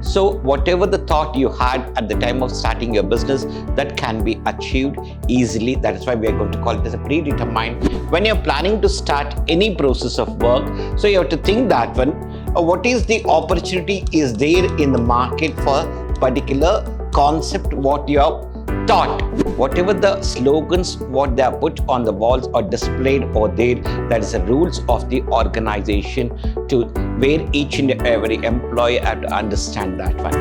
So whatever the thought you had at the time of starting your business, that can be achieved easily. That is why we are going to call it as a predetermined. When you're planning to start any process of work, so you have to think that one, what is the opportunity is there in the market for particular concept, what you have taught, whatever the slogans, what they are put on the walls or displayed over there, that is the rules of the organization, to where each and every employee have to understand that one.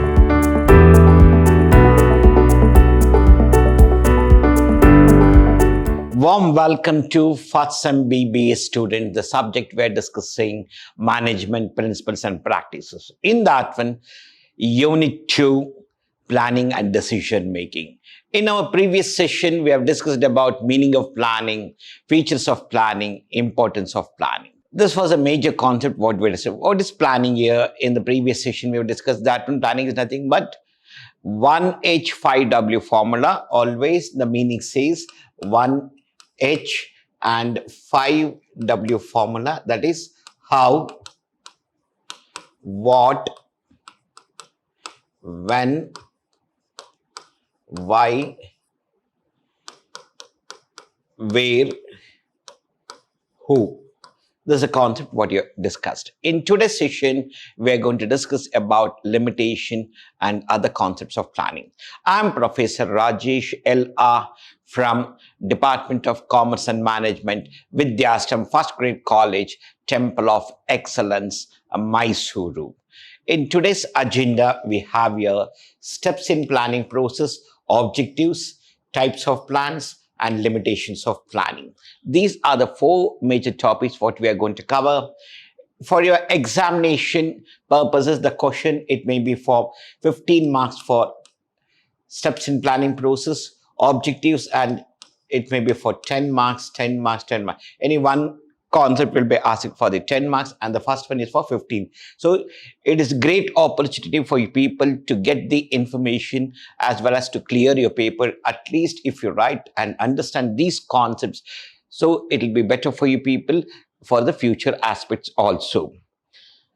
Warm welcome to first sem B.Ba student. The subject we are discussing management principles and practices. In that one, unit 2, planning and decision making. In our previous session, we have discussed about meaning of planning, features of planning, importance of planning. This was a major concept what we discussed. What is planning here? In the previous session, we have discussed that when planning is nothing but 1H5W formula. Always the meaning says 1H and 5W formula. That is how, what, when, why, where, who. This is a concept what you discussed. In today's session, we are going to discuss about limitation and other concepts of planning. I am Professor Rajesh L.R. from Department of Commerce and Management, Vidhyaashram, First Grade College, Temple of Excellence, MYSURU. In today's agenda, we have here steps in planning process, objectives, types of plans, and limitations of planning. These are the 4 major topics what we are going to cover. For your examination purposes, the question, it may be for 15 marks for steps in planning process, objectives, and it may be for 10 marks, 10 marks, 10 marks. Any one concept will be asked for the 10 marks, and the first one is for 15. So it is a great opportunity for you people to get the information as well as to clear your paper, at least if you write and understand these concepts. So it will be better for you people for the future aspects also.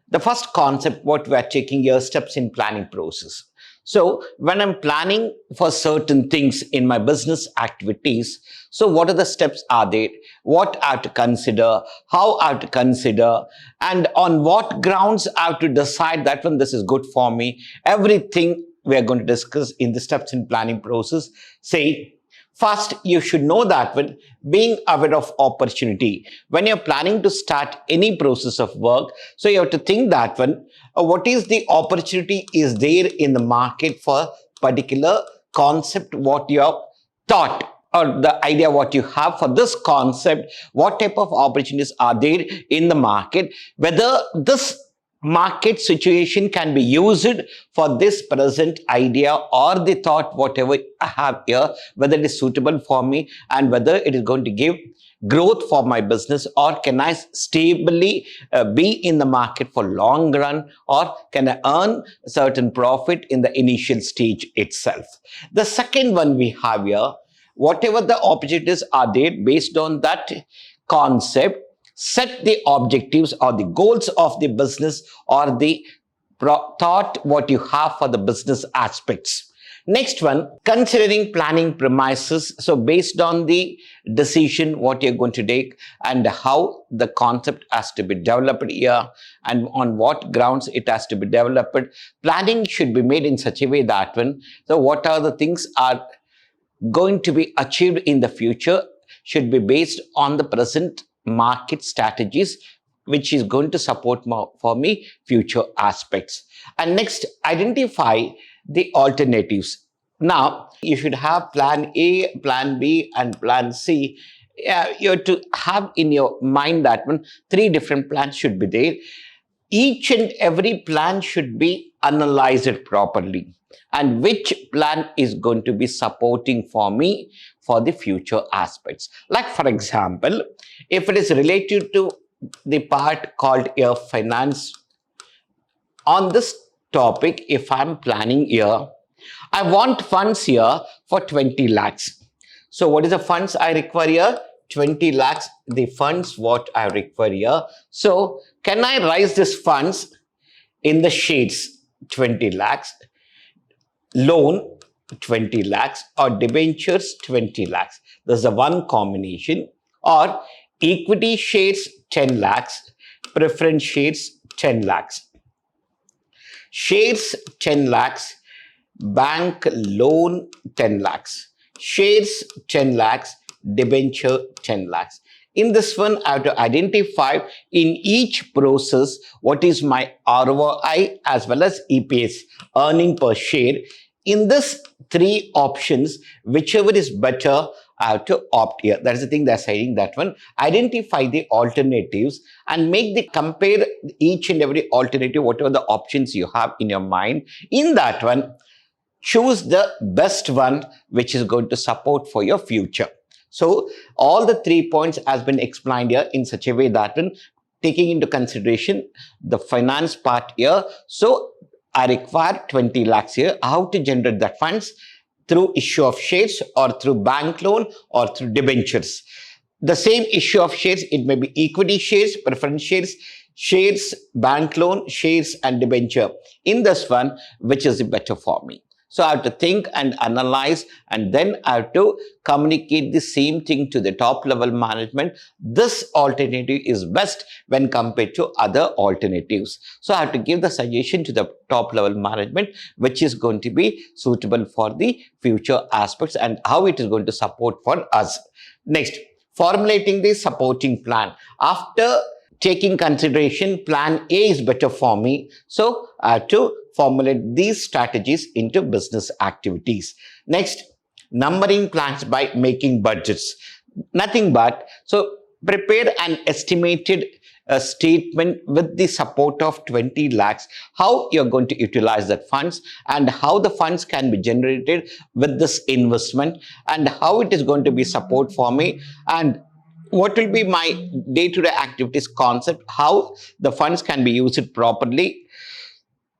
The first concept what we are taking here, steps in planning process. So when I'm planning for certain things in my business activities, so what are the steps are there? What I have to consider, how I have to consider, and on what grounds I have to decide that when this is good for me. Everything we are going to discuss in the steps in planning process. Say, first, you should know that when being aware of opportunity, when you're planning to start any process of work, so you have to think that when what is the opportunity is there in the market for particular concept, what you have taught, or the idea what you have for this concept, what type of opportunities are there in the market, whether this market situation can be used for this present idea or the thought whatever I have here, whether it is suitable for me and whether it is going to give growth for my business, or can I stably be in the market for long run, or can I earn certain profit in the initial stage itself. The second one we have here, whatever the opportunities are there, based on that concept, set the objectives or the goals of the business or the thought what you have for the business aspects. Next one, considering planning premises. So based on the decision what you're going to take and how the concept has to be developed here and on what grounds it has to be developed, planning should be made in such a way that when, so what are the things are going to be achieved in the future should be based on the present market strategies, which is going to support more for me future aspects. And next, identify the alternatives. Now, you should have plan A, plan B, and plan C. You have to have in your mind that one, 3 different plans should be there. Each and every plan should be analyzed properly, and which plan is going to be supporting for me for the future aspects. Like for example, if it is related to the part called your finance, on this topic, if I'm planning here, I want funds here for 20 lakhs. So what is the funds I require here? 20 lakhs, the funds what I require here. So can I raise these funds in the shades? 20 lakhs, loan 20 lakhs, or debentures 20 lakhs. There's a one combination. Or equity shares 10 lakhs, preference shares 10 lakhs. Shares 10 lakhs, bank loan 10 lakhs, shares 10 lakhs, debenture 10 lakhs. In this one, I have to identify in each process what is my ROI as well as EPS, earning per share. In this three options, whichever is better, I have to opt here. That is the thing they're saying, that one. Identify the alternatives and compare each and every alternative, whatever the options you have in your mind. In that one, choose the best one which is going to support for your future. So all the 3 points has been explained here in such a way that when taking into consideration the finance part here, so I require 20 lakhs here. How to generate that funds? Through issue of shares or through bank loan or through debentures. The same issue of shares, it may be equity shares, preference shares, shares, bank loan, shares and debenture. In this one, which is better for me? So I have to think and analyze, and then I have to communicate the same thing to the top level management. This alternative is best when compared to other alternatives. So I have to give the suggestion to the top level management, which is going to be suitable for the future aspects and how it is going to support for us. Next, formulating the supporting plan. After taking consideration, plan A is better for me. So I have to formulate these strategies into business activities. Next, numbering plans by making budgets. Nothing but, so prepare an estimated statement with the support of 20 lakhs, how you're going to utilize that funds and how the funds can be generated with this investment and how it is going to be support for me and what will be my day-to-day activities concept, how the funds can be used properly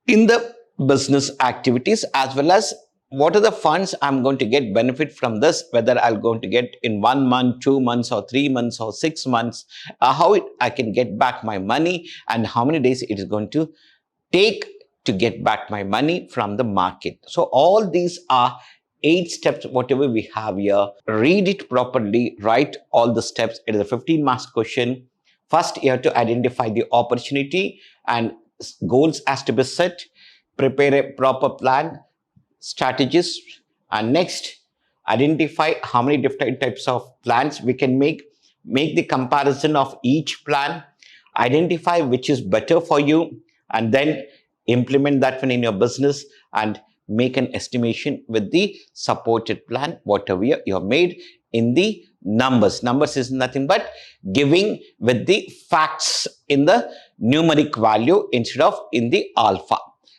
in the business activities, as well as what are the funds I'm going to get benefit from this, whether I'm going to get in 1 month, 2 months or 3 months or 6 months, I can get back my money and how many days it is going to take to get back my money from the market. So all these are 8 steps, whatever we have here. Read it properly, write all the steps. It is a 15 marks question. First, you have to identify the opportunity and goals has to be set. Prepare a proper plan, strategies, and next, identify how many different types of plans we can make. Make the comparison of each plan. Identify which is better for you, and then implement that one in your business and make an estimation with the supported plan, whatever you have made in the numbers. Numbers is nothing but giving with the facts in the numeric value instead of in the alpha.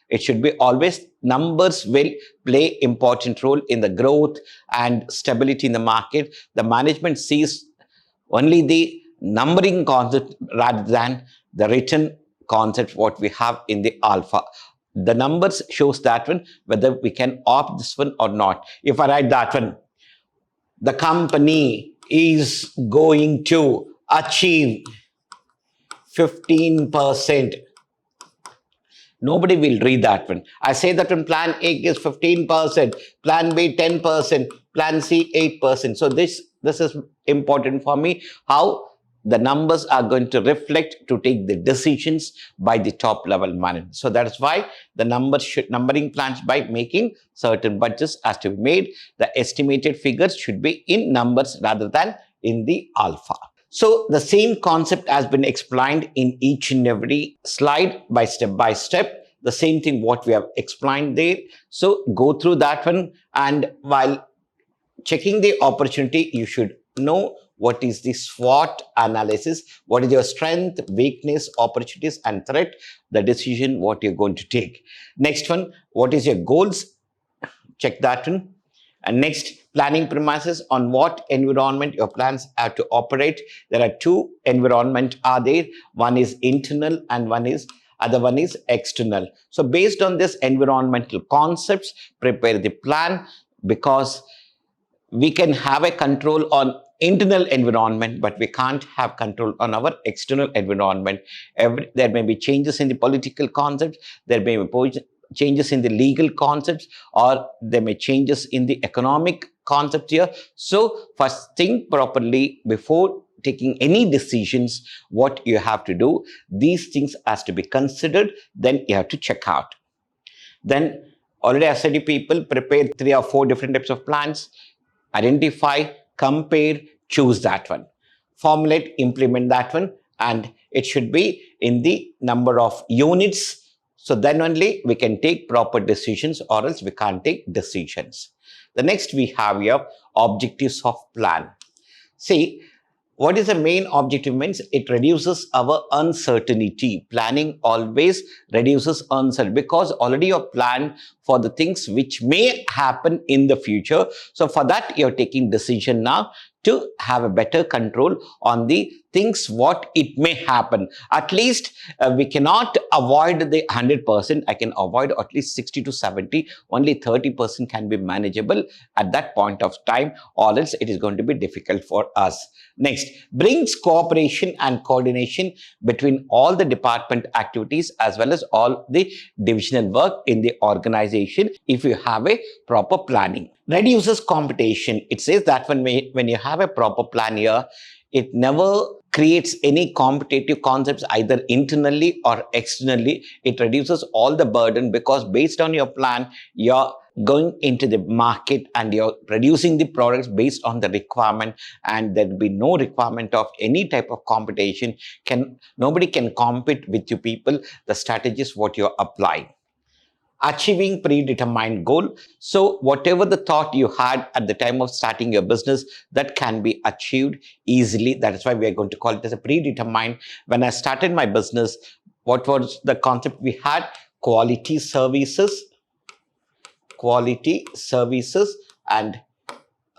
It should be always numbers will play important role in the growth and stability in the market. The management sees only the numbering concept rather than the written concept what we have in the alpha. The numbers shows that one, whether we can opt this one or not. If I write that one, the company is going to achieve 15%. Nobody will read that one. I say that when plan A is 15%, plan B 10%, plan C 8%. So this is important for me, how the numbers are going to reflect to take the decisions by the top level management. So that is why the numbering plans by making certain budgets has to be made. The estimated figures should be in numbers rather than in the alpha. So the same concept has been explained in each and every slide by step. The same thing what we have explained there. So go through that one, and while checking the opportunity, you should know what is the SWOT analysis, what is your strength, weakness, opportunities and threat, the decision what you're going to take. Next one, what is your goals? Check that one. And next, planning premises, on what environment your plans have to operate. There are 2 environment are there. One is internal and other one is external. So based on this environmental concepts, prepare the plan, because we can have a control on internal environment, but we can't have control on our external environment. There may be changes in the political concepts. There may be changes in the legal concepts, or there may changes in the economic concept here. So first think properly before taking any decisions. What you have to do, these things has to be considered, then you have to check out. Then already I said, you people prepare 3 or 4 different types of plans, identify, compare, choose that one, formulate, implement that one, and it should be in the number of units. So then only we can take proper decisions, or else we can't take decisions. The next we have here objectives of plan. See, what is the main objective means? It reduces our uncertainty. Planning always reduces uncertainty, because already you plan for the things which may happen in the future. So for that, you're taking decision now to have a better control on the things what it may happen. At least we cannot avoid the 100%. I can avoid at least 60 to 70. Only 30% can be manageable at that point of time, or else it is going to be difficult for us. Next, brings cooperation and coordination between all the department activities as well as all the divisional work in the organization if you have a proper planning. Reduces competition. It says that when you have a proper plan here, it never creates any competitive concepts either internally or externally. It reduces all the burden, because based on your plan, you're going into the market and you're producing the products based on the requirement, and there'll be no requirement of any type of competition. Nobody can compete with you people, the strategies what you're applying. Achieving predetermined goal. So whatever the thought you had at the time of starting your business, that can be achieved easily. That is why we are going to call it as a predetermined. When I started my business, what was the concept we had? Quality services and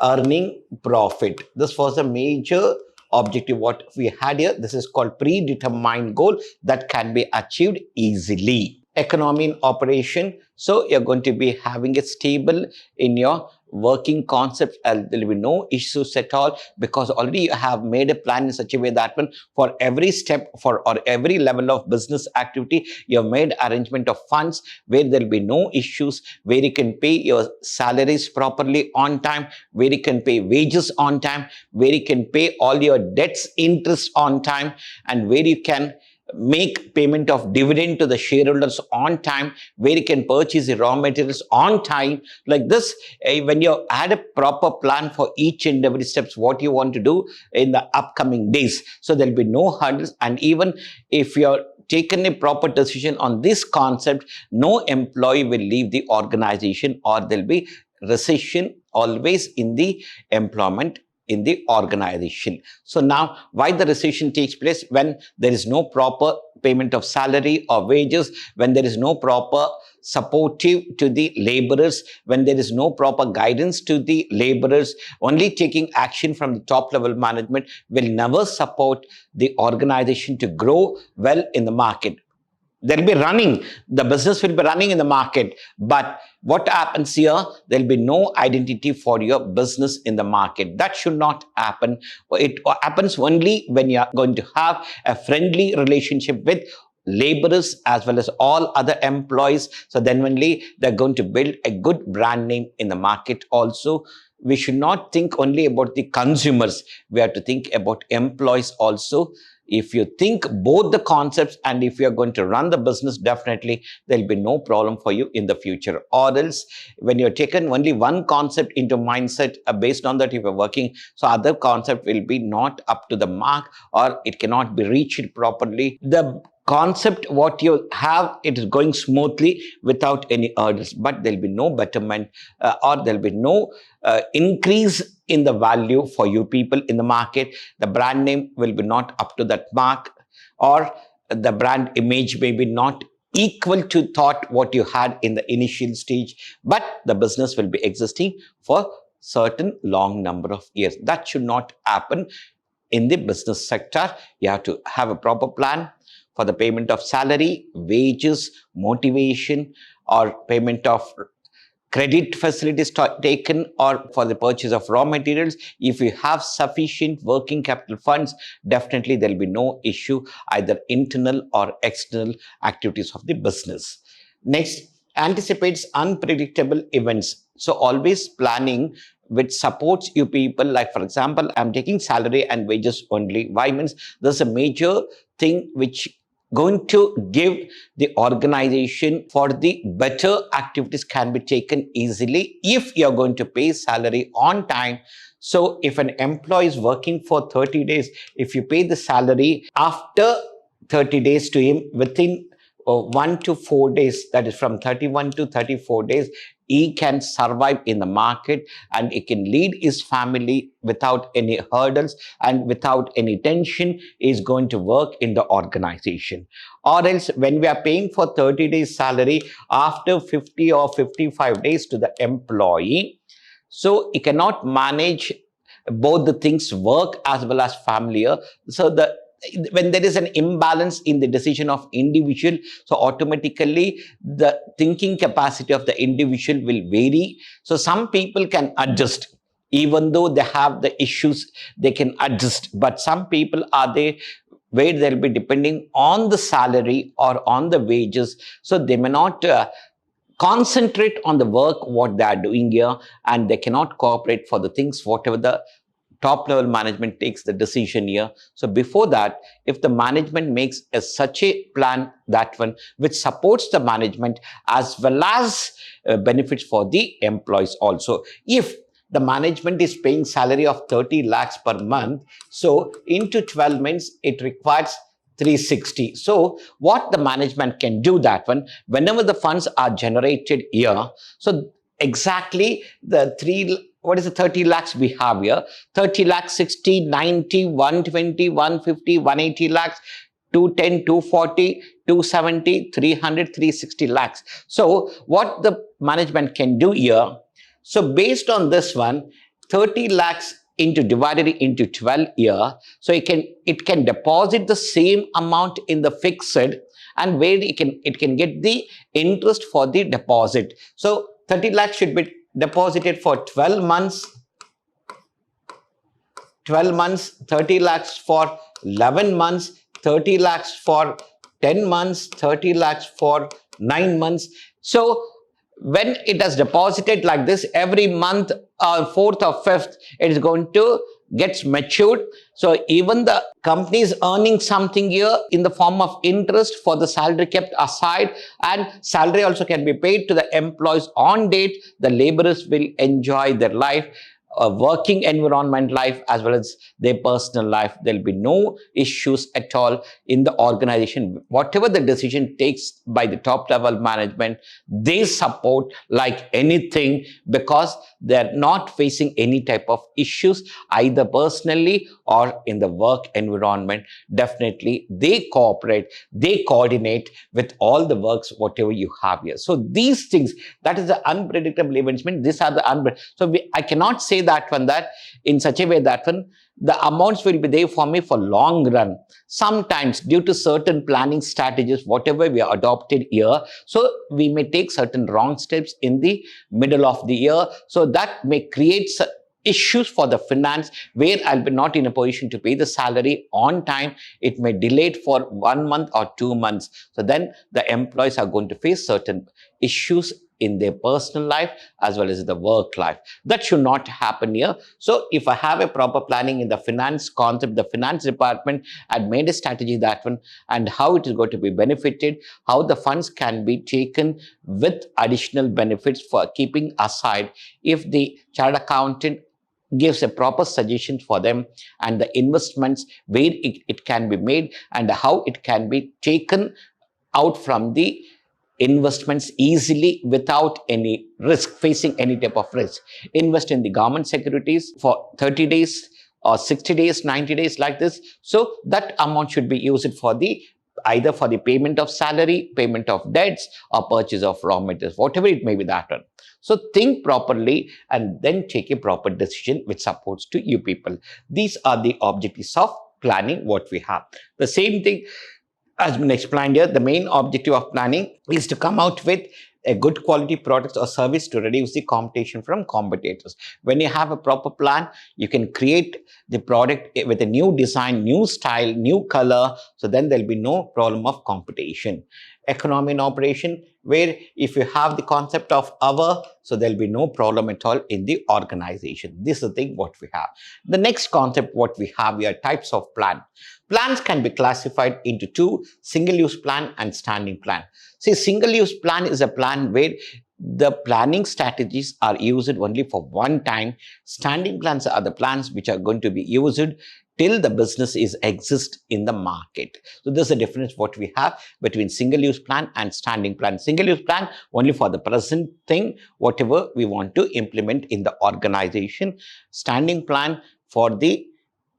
earning profit. This was a major objective what we had here. This is called predetermined goal that can be achieved easily. Economy in operation. So you're going to be having it stable in your working concept, and there will be no issues at all, because already you have made a plan in such a way that when for every step or every level of business activity, you have made arrangement of funds where there will be no issues, where you can pay your salaries properly on time, where you can pay wages on time, where you can pay all your debts interest on time, and where you can make payment of dividend to the shareholders on time, where you can purchase the raw materials on time. Like this, when you add a proper plan for each and every steps what you want to do in the upcoming days, so there'll be no hurdles. And even if you're taken a proper decision on this concept, no employee will leave the organization, or there'll be recession always in the employment in the organization. So now, why the recession takes place? When there is no proper payment of salary or wages, when there is no proper supportive to the laborers, when there is no proper guidance to the laborers, only taking action from the top level management will never support the organization to grow well in the market. They'll be running, the business will be running in the market, but what happens here, there'll be no identity for your business in the market. That should not happen. It happens only when you're going to have a friendly relationship with laborers as well as all other employees. So then only they're going to build a good brand name in the market. Also, we should not think only about the consumers. We have to think about employees also. If you think both the concepts, and if you're going to run the business, definitely there'll be no problem for you in the future. Or else, when you're taken only one concept into mindset, based on that if you're working, so other concept will be not up to the mark, or it cannot be reached properly. The concept what you have, it is going smoothly without any hurdles, but there'll be no betterment, or there'll be no increase in the value for you people in the market. The brand name will be not up to that mark, or the brand image may be not equal to thought what you had in the initial stage, but the business will be existing for certain long number of years. That should not happen in the business sector. You have to have a proper plan for the payment of salary, wages, motivation, or payment of credit facilities taken, or for the purchase of raw materials. If you have sufficient working capital funds, definitely there will be no issue, either internal or external activities of the business. Next, anticipates unpredictable events. So always planning which supports you people. Like for example, I'm taking salary and wages only. Why? Means there's a major thing which going to give the organization for the better activities can be taken easily if you're going to pay salary on time. So if an employee is working for 30 days, if you pay the salary after 30 days to him within 1 to 4 days, that is from 31 to 34 days, he can survive in the market and he can lead his family without any hurdles and without any tension. Is going to work in the organization. Or else when we are paying for 30 days salary after 50 or 55 days to the employee, so he cannot manage both the things, work as well as family. So when there is an imbalance in the decision of individual, so automatically the thinking capacity of the individual will vary. So some people can adjust, even though they have the issues, they can adjust. But some people are there where they'll be depending on the salary or on the wages, so they may not concentrate on the work what they are doing here, and they cannot cooperate for the things whatever the top level management takes the decision here. So before that, if the management makes such a plan, that one which supports the management as well as benefits for the employees also. If the management is paying salary of 30 lakhs per month, so into 12 months it requires 360. So what the management can do, that one, whenever the funds are generated here, so exactly the 30 lakhs we have here? 30 lakhs, 60, 90, 120, 150, 180 lakhs, 210, 240, 270, 300, 360 lakhs. So what the management can do here, so based on this one, 30 lakhs divided into 12 year, so it can deposit the same amount in the fixed, and where it can get the interest for the deposit. So 30 lakhs should be deposited for 12 months, 30 lakhs for 11 months, 30 lakhs for 10 months, 30 lakhs for 9 months. So when it has deposited like this, every month, 4th or 5th, it is going to gets matured. So even the company is earning something here in the form of interest for the salary kept aside, and salary also can be paid to the employees on date. The laborers will enjoy their life, working environment life as well as their personal life. There'll be no issues at all in the organization. Whatever the decision takes by the top level management, they support like anything, because they're not facing any type of issues either personally or in the work environment. Definitely they cooperate, they coordinate with all the works whatever you have here. So these things, that is the unpredictable events. These are the I cannot say that one, that in such a way that one the amounts will be there for me for long run. Sometimes due to certain planning strategies whatever we are adopted here, so we may take certain wrong steps in the middle of the year, so that may create issues for the finance, where I'll be not in a position to pay the salary on time. It may delay it for 1 month or 2 months. So then the employees are going to face certain issues in their personal life as well as the work life. That should not happen here. So if I have a proper planning in the finance concept, the finance department had made a strategy, that one, and how it is going to be benefited, how the funds can be taken with additional benefits for keeping aside, if the chartered accountant gives a proper suggestion for them, and the investments where it can be made and how it can be taken out from the investments easily without any risk, facing any type of risk. Invest in the government securities for 30 days or 60 days, 90 days like this. So that amount should be used for the either for the payment of salary, payment of debts, or purchase of raw materials, whatever it may be that one. So think properly and then take a proper decision which supports to you people. These are the objectives of planning what we have. The same thing has been explained here. The main objective of planning is to come out with a good quality product or service to reduce the competition from competitors. When you have a proper plan, you can create the product with a new design, new style, new color. So then there'll be no problem of competition. Economy in operation, where if you have the concept of hour, so there'll be no problem at all in the organization. This is the thing what we have. The next concept what we have here, types of plan. Plans can be classified into two, single-use plan and standing plan. See, single-use plan is a plan where the planning strategies are used only for one time. Standing plans are the plans which are going to be used till the business is exist in the market. So there's a difference what we have between single-use plan and standing plan. Single-use plan only for the present thing, whatever we want to implement in the organization. Standing plan for the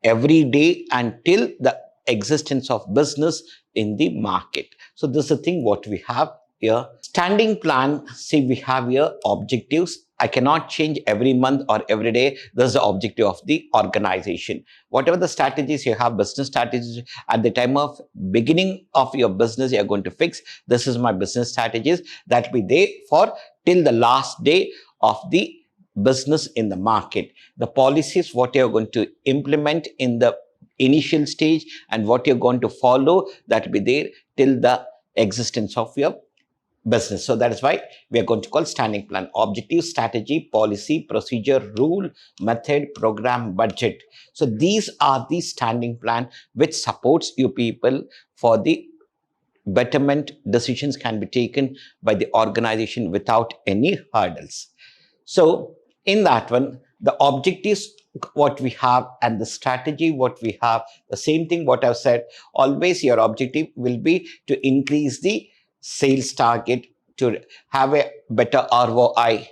every day until the existence of business in the market. So this is the thing what we have here. Standing plan, see, we have here objectives. I cannot change every month or every day. This is the objective of the organization. Whatever the strategies you have, business strategies, at the time of beginning of your business, you're going to fix, this is my business strategies. That will be there for till the last day of the business in the market. The policies, what you're going to implement in the initial stage and what you're going to follow, that will be there till the existence of your business. So that is why we are going to call standing plan. Objective, strategy, policy, procedure, rule, method, program, budget. So these are the standing plan which supports you people for the betterment. Decisions can be taken by the organization without any hurdles. So in that one, the objectives what we have and the strategy what we have, the same thing what I've said, always your objective will be to increase the sales target, to have a better ROI.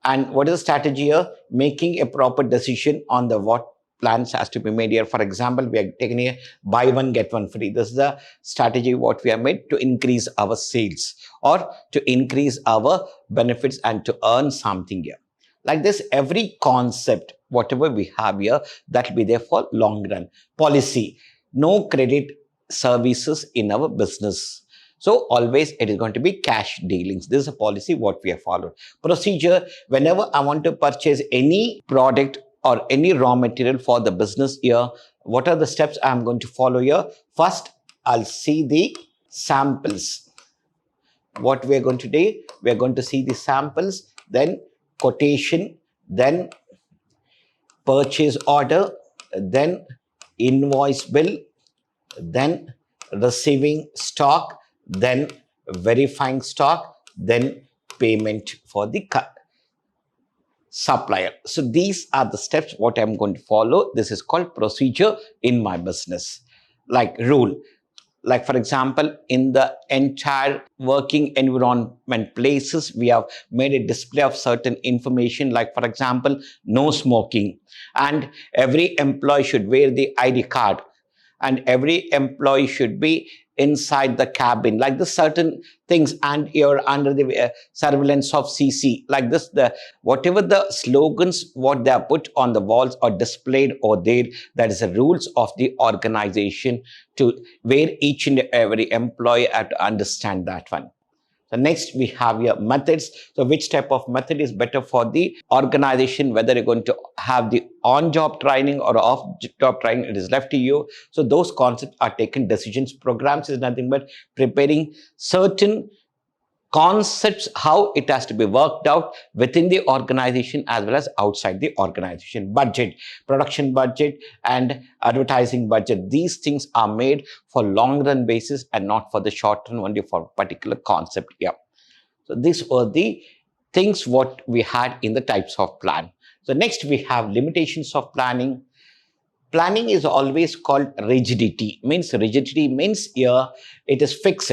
And what is the strategy here? Making a proper decision on the what plans has to be made here. For example, we are taking a buy one get one free. This is the strategy what we have made to increase our sales or to increase our benefits and to earn something here. Like this, every concept, whatever we have here, that will be there for long run. Policy, no credit services in our business. So always it is going to be cash dealings. This is a policy what we have followed. Procedure, whenever I want to purchase any product or any raw material for the business here, what are the steps I am going to follow here? First, I'll see the samples. What we are going to do, we are going to see the samples, then quotation, then purchase order, then invoice bill, then receiving stock, then verifying stock, then payment for the supplier. So these are the steps what I'm going to follow. This is called procedure in my business. Like rule, like for example, in the entire working environment places, we have made a display of certain information, like for example, no smoking, and every employee should wear the ID card, and every employee should be inside the cabin, like the certain things, and you're under the surveillance of CC, like this. The whatever the slogans what they are put on the walls or displayed over there, that is the rules of the organization, to where each and every employee have to understand that one. So next we have your methods. So which type of method is better for the organization, whether you're going to have the on-job training or off-job training, it is left to you. So those concepts are taken decisions. Programs is nothing but preparing certain concepts, how it has to be worked out within the organization as well as outside the organization. Budget, production budget and advertising budget. These things are made for long run basis and not for the short run, only for a particular concept here. So these were the things what we had in the types of plan. So next we have limitations of planning. Planning is always called rigidity. Rigidity means here it is fixed.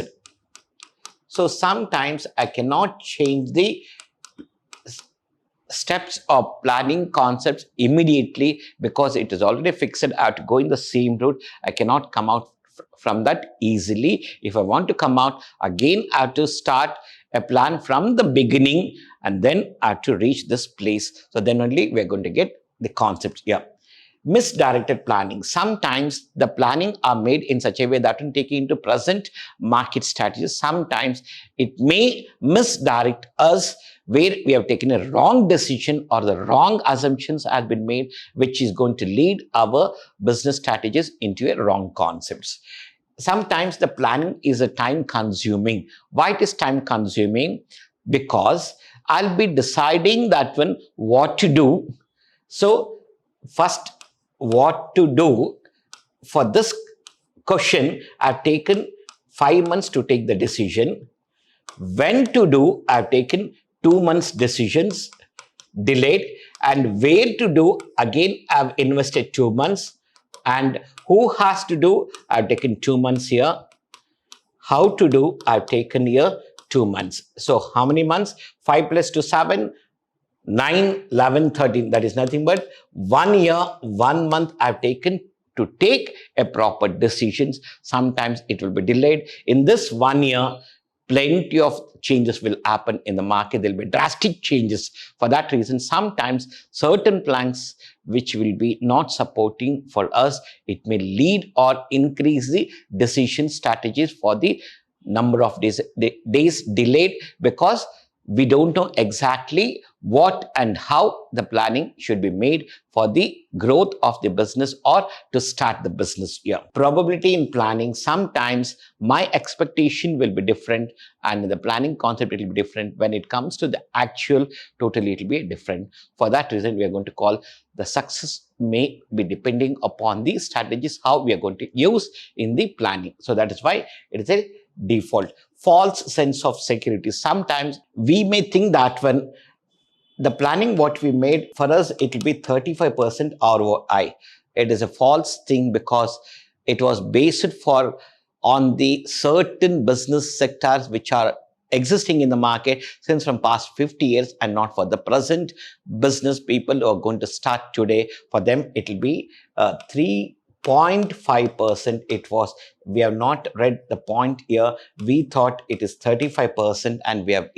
So sometimes I cannot change the steps of planning concepts immediately because it is already fixed. I have to go in the same route. I cannot come out from that easily. If I want to come out, again I have to start a plan from the beginning and then I have to reach this place. So then only we are going to get the concept here. Misdirected planning. Sometimes the planning are made in such a way that will take into present market strategies. Sometimes it may misdirect us where we have taken a wrong decision or the wrong assumptions have been made, which is going to lead our business strategies into a wrong concepts. sometimes the planning is a time consuming. Why it is time consuming? Because I'll be deciding that one what to do. So first, what to do for this question, I've taken 5 months to take the decision. When to do, I've taken 2 months decisions delayed, and where to do, again I've invested 2 months, and who has to do, I've taken 2 months here. How to do, I've taken here 2 months. So how many months? 5 plus 2, 7, 9, 11, 13. That is nothing but 1 year, 1 month I've taken to take a proper decisions. Sometimes it will be delayed. In this 1 year, plenty of changes will happen in the market. There will be drastic changes. For that reason, sometimes certain plans which will be not supporting for us, it may lead or increase the decision strategies for the number of days delayed, because we don't know exactly what and how the planning should be made for the growth of the business or to start the business year. Probability in planning, sometimes my expectation will be different, and the planning concept it will be different. When it comes to the actual, totally it will be different. For that reason, we are going to call the success may be depending upon the strategies how we are going to use in the planning. So that is why it is a default. False sense of security. Sometimes we may think that when the planning what we made, for us it will be 35% ROI. It is a false thing, because it was based for on the certain business sectors which are existing in the market since from past 50 years, and not for the present business people who are going to start today. For them it will be 3.5%. It was, we have not read the point here. We thought it is 35%, and we have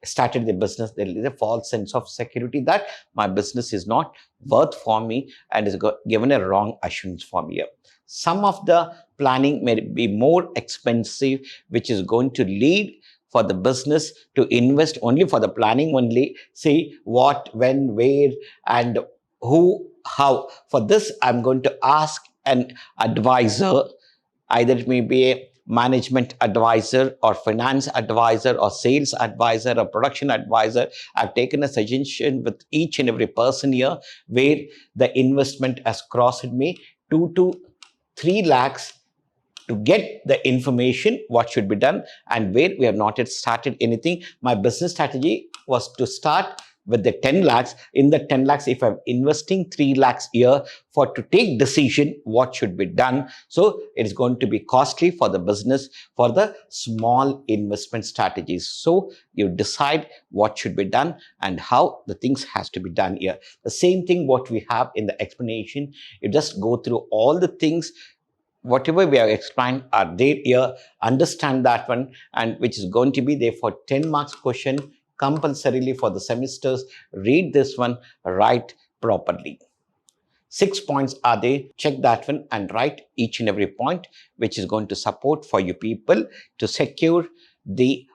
started the business. There is a false sense of security that my business is not worth for me, and is given a wrong assurance for me here. Some of the planning may be more expensive, which is going to lead for the business to invest only for the planning only. See what, when, where, and who, how. For this, I'm going to ask an advisor. Either it may be a management advisor or finance advisor or sales advisor or production advisor. I've taken a suggestion with each and every person here, where the investment has crossed me 2 to 3 lakhs to get the information what should be done, and where we have not yet started anything. My business strategy was to start with the 10 lakhs. In the 10 lakhs, if I'm investing 3 lakhs a year for to take decision what should be done, so it is going to be costly for the business for the small investment strategies. So you decide what should be done and how the things has to be done here. The same thing what we have in the explanation, you just go through all the things. Whatever we have explained are there here, understand that one, and which is going to be there for 10 marks question compulsorily for the semesters. Read this one, write properly. 6 points are there, check that one and write each and every point, which is going to support for you people to secure the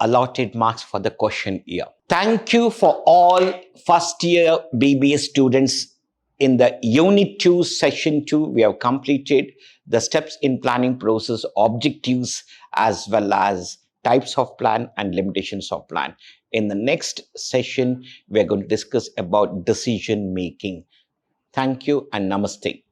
allotted marks for the question year. Thank you for all first year BBA students. In the Unit 2, Session 2, we have completed the steps in planning process, objectives, as well as types of plan and limitations of plan. In the next session, we are going to discuss about decision making. Thank you and namaste.